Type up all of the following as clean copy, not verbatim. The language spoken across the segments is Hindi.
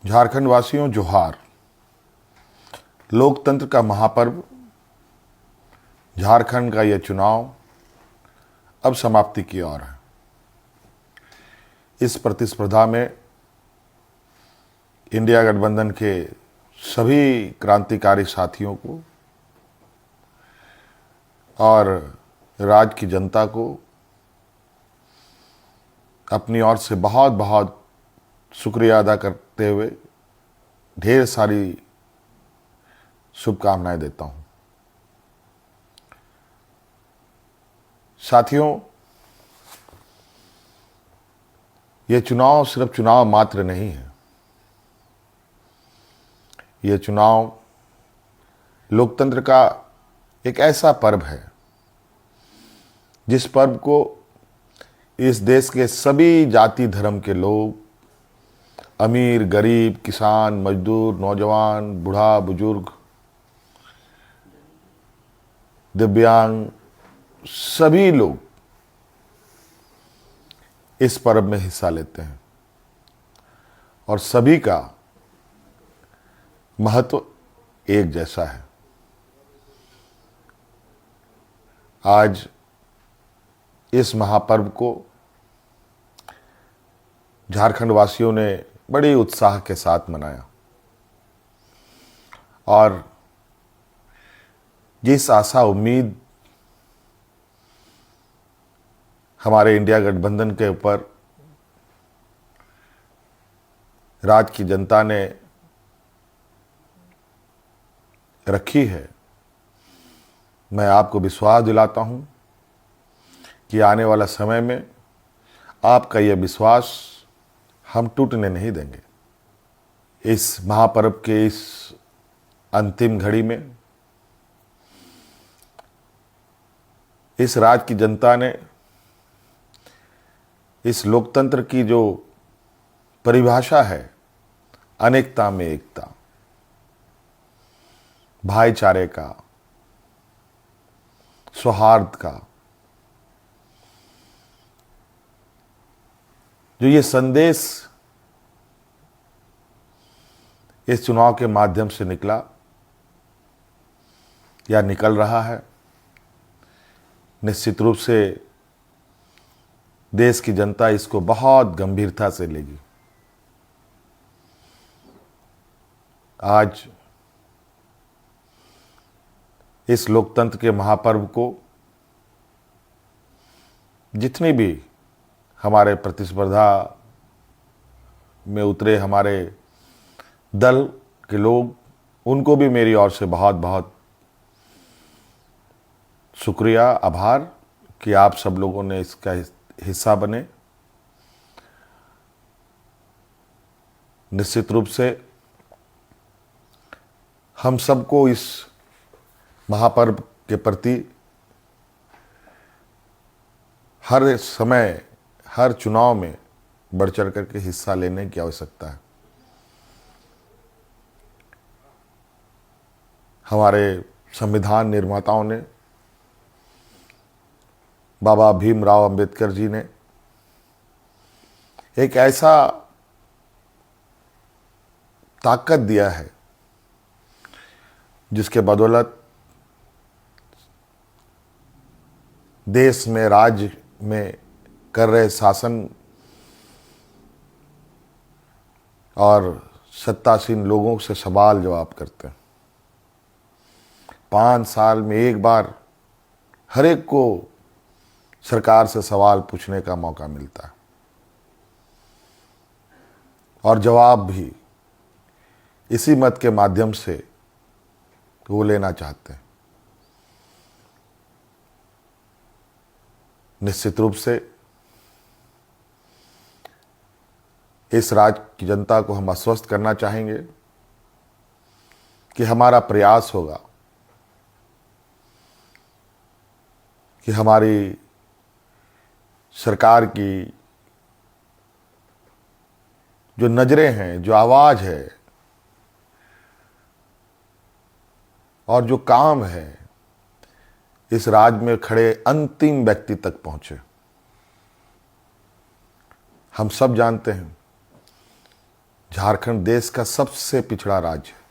झारखंड वासियों जोहार। लोकतंत्र का महापर्व झारखंड का यह चुनाव अब समाप्ति की ओर है। इस प्रतिस्पर्धा में इंडिया गठबंधन के सभी क्रांतिकारी साथियों को और राज्य की जनता को अपनी ओर से बहुत बहुत शुक्रिया अदा करते हुए ढेर सारी शुभकामनाएं देता हूं। साथियों, यह चुनाव सिर्फ चुनाव मात्र नहीं है। यह चुनाव लोकतंत्र का एक ऐसा पर्व है जिस पर्व को इस देश के सभी जाति धर्म के लोग, अमीर गरीब, किसान मजदूर, नौजवान, बूढ़ा बुजुर्ग, दिव्यांग, सभी लोग इस पर्व में हिस्सा लेते हैं और सभी का महत्व एक जैसा है। आज इस महापर्व को झारखंड वासियों ने बड़े उत्साह के साथ मनाया और जिस आशा उम्मीद हमारे इंडिया गठबंधन के ऊपर राज्य की जनता ने रखी है, मैं आपको विश्वास दिलाता हूं कि आने वाला समय में आपका यह विश्वास हम टूटने नहीं देंगे। इस महापर्व के इस अंतिम घड़ी में इस राज्य की जनता ने इस लोकतंत्र की जो परिभाषा है, अनेकता में एकता, भाईचारे का, सौहार्द का, जो ये संदेश इस चुनाव के माध्यम से निकला या निकल रहा है, निश्चित रूप से देश की जनता इसको बहुत गंभीरता से लेगी। आज इस लोकतंत्र के महापर्व को जितनी भी हमारे प्रतिस्पर्धा में उतरे हमारे दल के लोग, उनको भी मेरी ओर से बहुत बहुत शुक्रिया, आभार कि आप सब लोगों ने इसका हिस्सा बने। निश्चित रूप से हम सबको इस महापर्व के प्रति हर समय, हर चुनाव में बढ़ चढ़ करके हिस्सा लेने की आवश्यकता है। हमारे संविधान निर्माताओं ने, बाबा भीमराव अंबेडकर जी ने एक ऐसा ताकत दिया है जिसके बदौलत देश में, राज्य में कर रहे शासन और सत्तासीन लोगों से सवाल जवाब करते हैं। 5 साल में एक बार हर एक को सरकार से सवाल पूछने का मौका मिलता है और जवाब भी इसी मत के माध्यम से वो लेना चाहते हैं। निश्चित रूप से इस राज्य की जनता को हम आश्वस्त करना चाहेंगे कि हमारा प्रयास होगा कि हमारी सरकार की जो नजरें हैं, जो आवाज है और जो काम है, इस राज्य में खड़े अंतिम व्यक्ति तक पहुंचे। हम सब जानते हैं झारखंड देश का सबसे पिछड़ा राज्य है।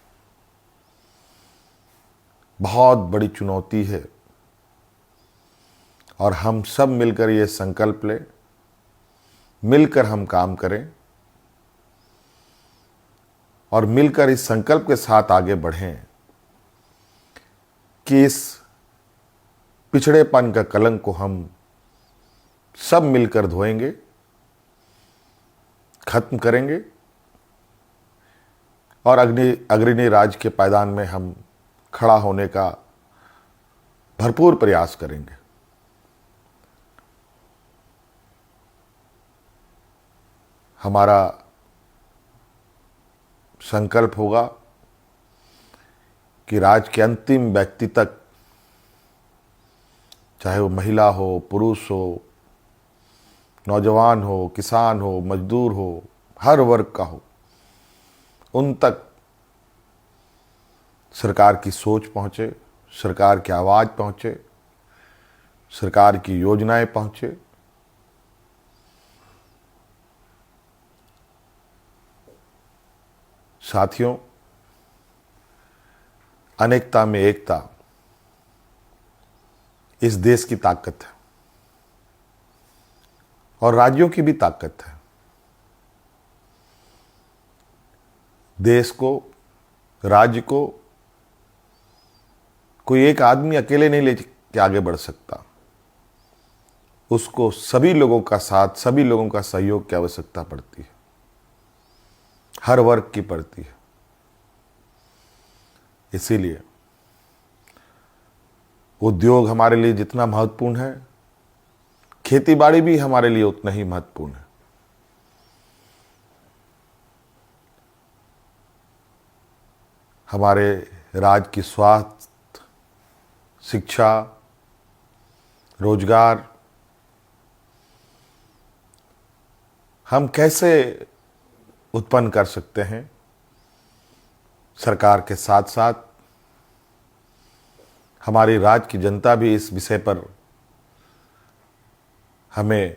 बहुत बड़ी चुनौती है और हम सब मिलकर ये संकल्प लें, मिलकर हम काम करें और मिलकर इस संकल्प के साथ आगे बढ़ें कि इस पिछड़ेपन का कलंक को हम सब मिलकर धोएंगे, खत्म करेंगे और अग्रणी राज्य के पायदान में हम खड़ा होने का भरपूर प्रयास करेंगे। हमारा संकल्प होगा कि राज्य के अंतिम व्यक्ति तक, चाहे वो महिला हो, पुरुष हो, नौजवान हो, किसान हो, मजदूर हो, हर वर्ग का हो, उन तक सरकार की सोच पहुंचे, सरकार की आवाज़ पहुंचे, सरकार की योजनाएं पहुंचे। साथियों, अनेकता में एकता इस देश की ताकत है और राज्यों की भी ताकत है। देश को, राज्य को कोई एक आदमी अकेले नहीं लेके आगे बढ़ सकता। उसको सभी लोगों का साथ, सभी लोगों का सहयोग की आवश्यकता पड़ती है, हर वर्ग की पड़ती है। इसीलिए उद्योग हमारे लिए जितना महत्वपूर्ण है, खेतीबाड़ी भी हमारे लिए उतना ही महत्वपूर्ण है। हमारे राज्य की स्वास्थ्य, शिक्षा, रोजगार हम कैसे उत्पन्न कर सकते हैं, सरकार के साथ साथ हमारी राज्य की जनता भी इस विषय पर हमें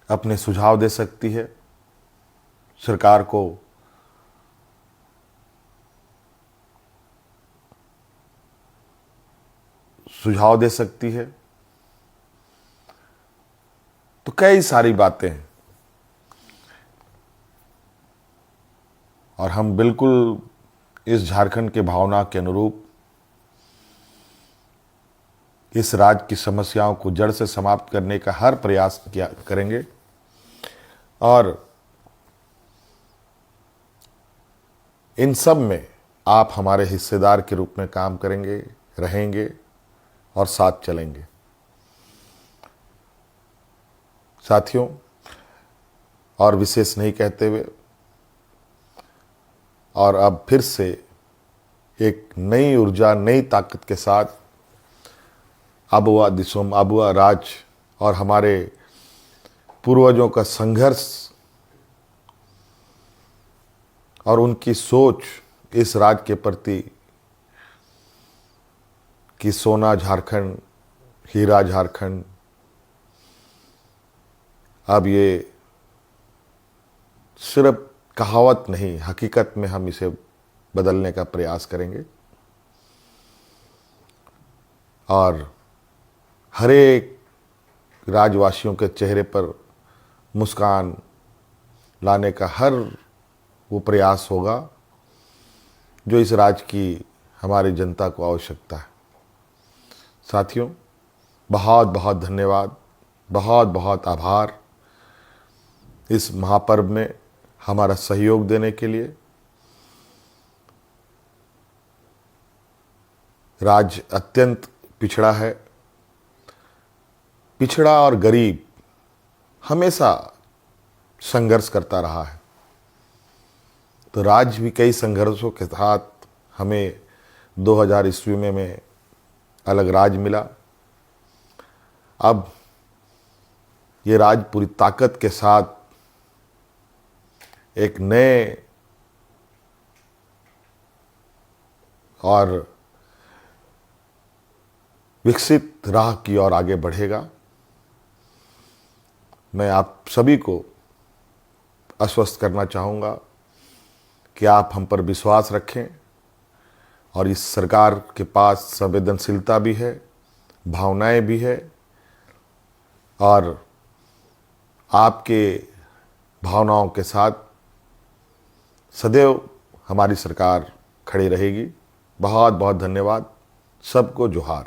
अपने सुझाव दे सकती है। सरकार को सुझाव दे सकती है। तो कई सारी बातें हैं और हम बिल्कुल इस झारखंड के भावना के अनुरूप इस राज्य की समस्याओं को जड़ से समाप्त करने का हर प्रयास करेंगे और इन सब में आप हमारे हिस्सेदार के रूप में काम करेंगे, रहेंगे और साथ चलेंगे। साथियों, और विशेष नहीं कहते हुए और अब फिर से एक नई ऊर्जा, नई ताकत के साथ आबुआ दिसोम, आबुआ राज और हमारे पूर्वजों का संघर्ष और उनकी सोच इस राज्य के प्रति कि सोना झारखंड, हीरा झारखंड, अब ये सिर्फ कहावत नहीं, हकीकत में हम इसे बदलने का प्रयास करेंगे और हर एक राज्यवासियों के चेहरे पर मुस्कान लाने का हर वो प्रयास होगा जो इस राज्य की हमारी जनता को आवश्यकता है। साथियों, बहुत बहुत धन्यवाद, बहुत बहुत आभार इस महापर्व में हमारा सहयोग देने के लिए। राज्य अत्यंत पिछड़ा है। पिछड़ा और गरीब हमेशा संघर्ष करता रहा है, तो राज्य भी कई संघर्षों के साथ हमें 2000 ईस्वी में अलग राज्य मिला। अब ये राज्य पूरी ताकत के साथ एक नए और विकसित राह की ओर आगे बढ़ेगा। मैं आप सभी को आश्वस्त करना चाहूँगा कि आप हम पर विश्वास रखें और इस सरकार के पास संवेदनशीलता भी है, भावनाएं भी है और आपके भावनाओं के साथ सदैव हमारी सरकार खड़ी रहेगी। बहुत बहुत धन्यवाद। सबको जोहार।